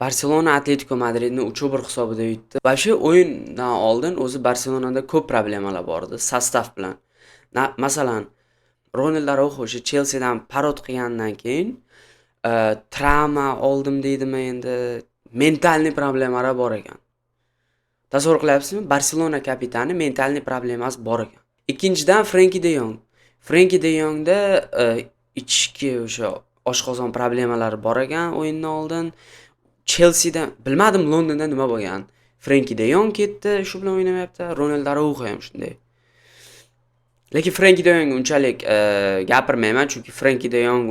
Barselona Atletico Madridni 3-1 hisobida yutdi. Va shu o'yindan oldin o'zi Barselonada ko'p problemalar bor edi sostav bilan. Masalan, Ronald Araujo o'sha Chelseadan parod qilgandan keyin travma oldim deydimi endi, mentalniy problemalar bor ekan. Tasavvur qilyapsizmi? Barselona kapitani mentalniy problemasi bor ekan. Ikkinchidan Frenkie de Jong. Frenkie de Jongda ichki o'sha oshqozon problemalari bor ekan o'yindan oldin. Chelseadan bilmadim Londonda nima bo'lgan. Frenkie de Jong ketdi, shu bilan o'ynamayapti. Ronald Araujo ham shunday. Lekin Frenkie de Jong unchalik gapirmayman, chunki Frenkie de Jong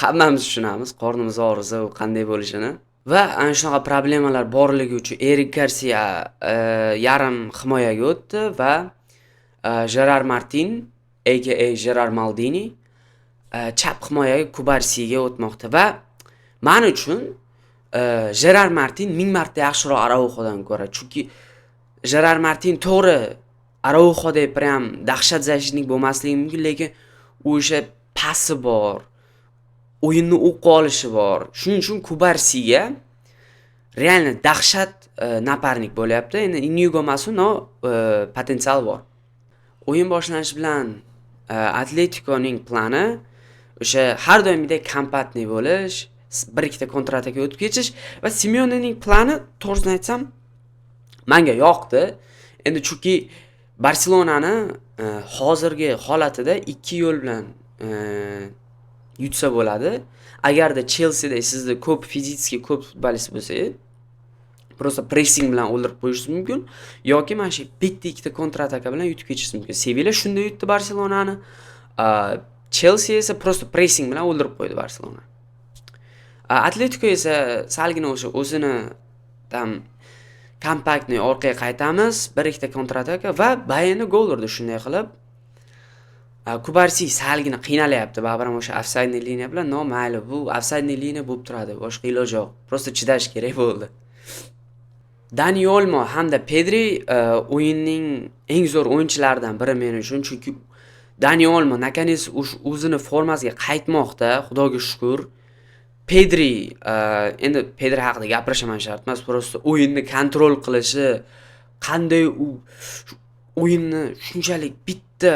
hammamiz tushunamiz, qornimiz og'risa u qanday bo'lishini. Va ana shunaqa problemalar borligi uchun Erik Garcia yarim himoyaga o'tdi va Gerard Martin aka Gerard Maldini chap himoyaga Kubarsiga o'tmoqda va men uchun Gerard Martin 1000 marta yaxshiroq Araujodan ko'ra. Chunki Gerard Martin to'g'ri Araujodek prям dahshat защитник bo'lmasligi mumkin, lekin u o'sha pasi bor, o'yinni o'qqa olishi bor. Shuning uchun Kubarsiga realni dahshat naparnik bo'lyapti. Endi Inigo Masuno potensial bor. O'yin boshlanishi bilan Atleticoning plani o'sha har doimgidek kompaktniy bo'lish, bir ikkita kontrataka o'tib ketish va Simeonening plani to'g'risini aytsam menga yoqdi. Endi chunki Barselonani hozirgi holatida ikki yo'l bilan yutsa bo'ladi. Agarda Chelseada sizda ko'p fizически ko'p futbolist bo'lsa, просто pressing bilan o'ldirib qo'yishingiz mumkin yoki mana shu bitta ikkita kontrataka bilan yutib ketishingiz mumkin. Sevilla shunday yutdi Barselonani. Chelsea esa просто pressing bilan o'ldirib qo'ydi Barselona. Atletico esa salgina o'sha o'zini tam kompaktni orqaga qaytamiz, bir ikkita kontrataka va Bayernni gol urdi shunday qilib. Kubarsi salgina qiynalyapti, baribir o'sha ofsaydni liniya bilan. No, mayli, bu ofsaydni liniya bo'lib turadi, boshqa iloji yo'q. Просто chidash kerak bo'ldi. Dani Olmo hamda Pedri o'yinning eng zo'r o'yinchilaridan biri men uchun, chunki Dani Olmo nakoniec o'zini formasiga qaytmoqda, xudoga shukr. Pedri endi Pedri haqida gapirishim shart emas, просто o'yinni kontrol qilishi, qanday u o'yinni shunchalik bitta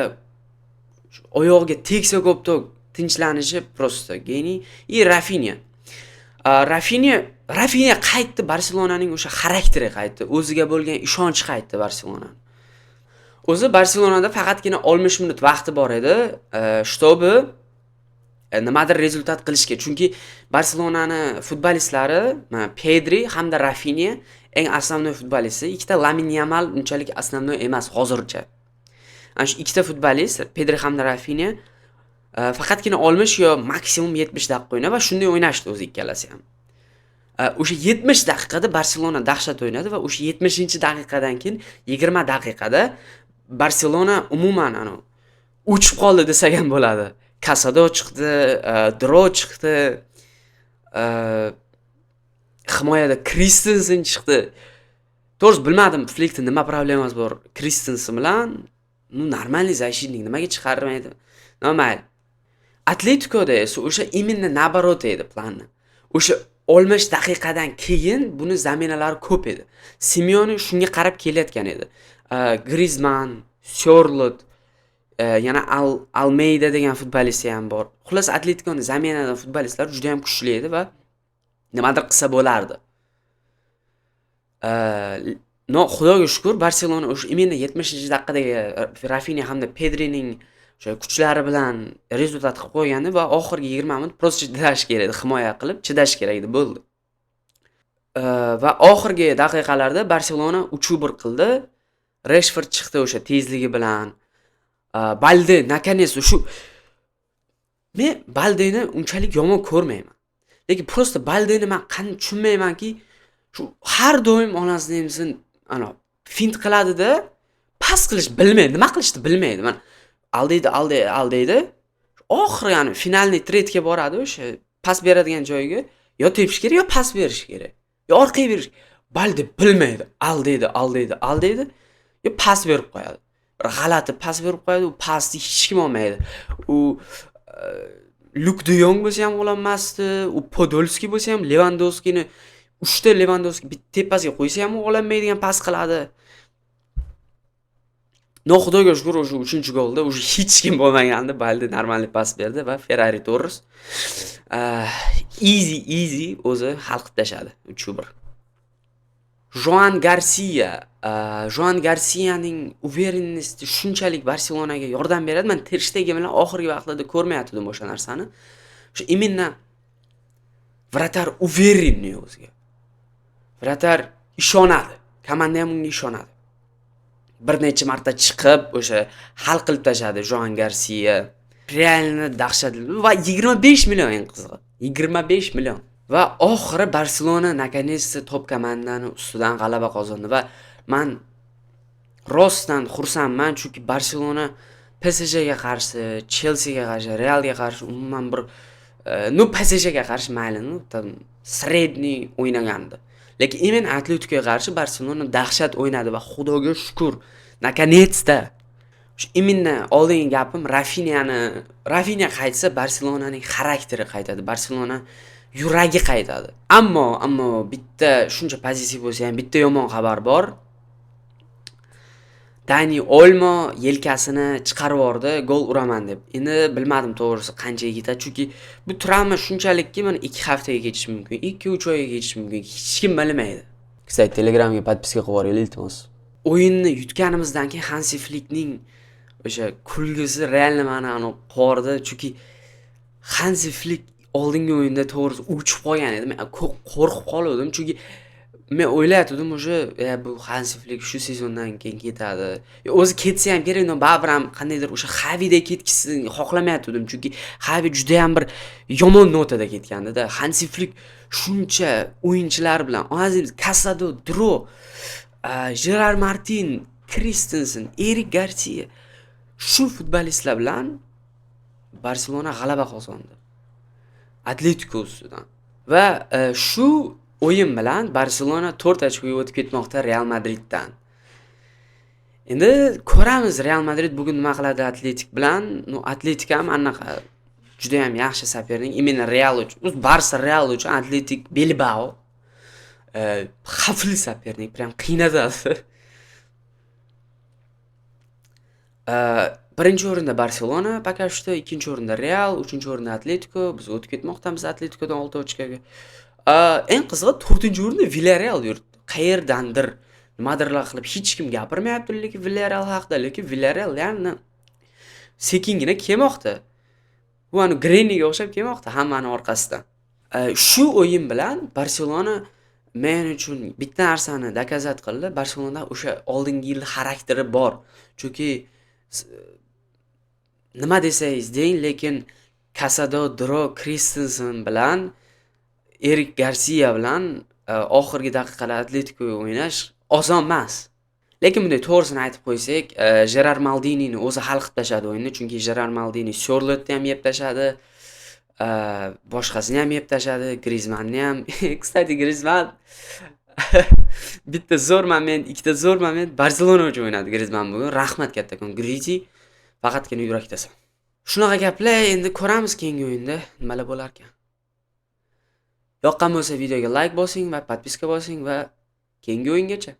oyog'iga tegsa ko'ptok tinchlanishi просто geniy. Rafinha. Rafinha qaytdi, Barselonaning o'sha xarakteri qaytdi, o'ziga bo'lgan ishonch qaytdi Barselonaning. O'zi Barselonada faqatgina 60 minut vaqti bor edi, shtobi nimadir rezultat qilishga. Chunki Barselonani futbolistlari, Pedri hamda Rafinha eng asosiy futbolisi, ikkita Lamine Yamal unchalik asosiy emas hozircha. Ana shu ikkita futbolist, Pedri hamda Rafinha faqatgina 60 yo maksimum 70 daqiqa o'ynadi va shunday o'ynashdi o'zi ikkalasi ham. O'sha 70 daqiqada Barselona dahshat o'ynadi va o'sha 70-daqiqadan keyin 20 daqiqada Barselona umuman o'chib qoldi desak ham bo'ladi. Casado chiqdi, Dro chiqdi, himoyada Christensen chiqdi. To'g'ri bilmadim, Flickda nima problemasi bor Christensen bilan. Normalniy защитник nimaga chiqarmaydi? Normal. Atleticoda esa o'sha именно наоборот edi planni. O'sha 60 daqiqadan keyin buni zaminalari ko'p edi. Simeone shunga qarab kelayotgan edi. Griezmann, Sörloth, yana Almeida degan futbolist ham bor. Xullas Atleticoning zaminadan futbolistlari juda ham kuchli edi va nimadir qilsa bo'lardi. No, xudoga shukr, Barselona o'sha imенно 70-daqiqadagi Rafinha hamda Pedrining o'sha kuchlari bilan rezultat qilib qo'ygandi va oxirgi 20 minut просто chidash kerak edi, himoya qilib chidash kerak edi, bo'ldi. Va oxirgi daqiqalarda Barselona 3-1 qildi. Rashford chiqdi o'sha tezligi bilan. Balde nakoniec shu men Baldeni unchalik yomon ko'rmayman. Lekin просто Baldeni men qanday tushunmaymanki, shu har doim onasining fint qiladi-da, pas qilish bilmaydi, nima qilishni bilmaydi. Men aldaydi. Oxir ya'ni finalniy tretga boradi, o'sha pas beradigan joyiga yo tepish kerak, yo pas berish kerak. Yo orqaga berish. Balde bilmaydi. Aldaydi. Yo pas berib qo'yadi. G'alati pas berib qo'yadi, u pasni hech kim olmaydi. U Luke de Jong bo'lsa ham g'olanmasdi, u Podolski bo'lsa ham Lewandowskini 3 ta Lewandowski tepasiga qo'ysa ham g'olanmaydigan pas qiladi. Xudoga shukr, o'sha 3-golda o'sha hech kim bo'lmaganda Balde normalniy pas berdi va Ferrari Torres easy o'zi hal qilib tashadi 3-1. Joan Garsiyaning uverennesti shunchalik Barselonaga yordam beradi. Men Ter Stegen bilan oxirgi vaqtlarda ko'rmayotgandim o'sha narsani. O'sha именно vratar uverenni o'ziga. Vratar ishonadi. Komanda ham unga ishonadi. Bir necha marta chiqib o'sha hal qilib tashadi Joan Garsiya. Realni dahshatli va 25 million eng qizig'i. 25 million. Va oxiri Barselona наконец-то top komandani ustidan g'alaba qozondi va men rostdan xursandman, chunki Barselona PSG ga qarshi, Chelsea ga qarshi, Real ga qarshi umuman bir PSG ga qarshi mayli, tam sredniy o'ynagandi. Lekin именно Atletico ga qarshi Barselona dahshat o'ynadi va xudoga shukr, наконец-то. Именно oldingi gapim Rafinha qaytsa Barselonaning xarakteri qaytadi. Barselona yuragi qaytadi. Ammo bitta shuncha pozitsiya bo'lsa ham bitta yomon xabar bor. Dani Olmo yelkasini chiqarib yordi, gol uraman deb. Endi bilmadim to'g'risi qanchaga ketadi, chunki bu travma shunchalikki mana 2 haftaga ketishi mumkin, 2-3 oyga ketishi mumkin. Hech kim bilmaydi. Kстати, Telegramga podpiska qilib yuboringlar iltimos. O'yinni yutganimizdan keyin Hansi Flickning o'sha kulgisi realni ma'noni qordi, chunki Hansi Flick oldingi o'yinda to'g'risi uchib qolgan edi. Men qo'rqib qoldim, chunki men o'ylayotgandim o'sha bu Hansi Flick shu sezondan keyin ketadi. O'zi ketsa ham kerak, baribir ham qandaydir o'sha Xavidek ketkisini xohlamayotgandim, chunki Xavi juda ham bir yomon notada ketgandi-da. Hansi Flick shuncha o'yinchilar bilan, aziz Casado, Dro, Gerard Martin, Christensen, Erik Garcia shu futbolistlar bilan Barselona g'alaba qozondi. Atletico ustidan. Va shu o'yin bilan Barselona 4 ochkoga o'tib ketmoqda Real Madriddan. Endi ko'ramiz Real Madrid bugun nima qiladi Atletik bilan. Atletik ham anaqa juda ham yaxshi sopernik. Imенно Real uchun, Barsa Real uchun Atletik Bilbao xavfli sopernik, prям qiynatadi. Birinchi o'rinda Barselona, пока что ikkinchi o'rinda Real, uchinchi o'rinda Atletico. Biz o'tib ketmoqdamiz Atleticodan 6 ochkoga. Eng qizig'i 4-o'rinda Villarreal yuribdi. Qayerdandir nimadirlar qilib hech kim gapirmayapti lekin Villarreal haqida, lekin Villarreal yana sekingina kelmoqda. Bu ani Greniga o'xshab kelmoqda hammani orqasidan. Shu o'yin bilan Barselona men uchun bitta narsani dokazat qildi. Barselonada o'sha oldingi yil xarakteri bor. Chunki nima desangiz deng, lekin Casado, Dro, Christensen bilan Erik Garcia bilan oxirgi daqiqalar Atletico o'ynash oson emas. Lekin bunday to'g'risini aytib qo'ysak, Gerard Maldini'ni o'zi hal qilib tashadi o'yinni, chunki Gerard Maldini Sörlotni ham yeb tashadi, boshqasini ham yeb tashadi, Griezmannni ham. Kстати, Griezmann bitta zo'r moment, ikkita zo'r moment Barselona uchun o'ynadi Griezmann bugun. Rahmat kattakon Grizi, faqatgina yurakdasan. Shunaqa gaplar, endi ko'ramiz keyingi o'yinda nimalar bo'lar ekan. Yoqqan bo'lsa videoga like bosing va podpiska bosing va keyingi o'yingacha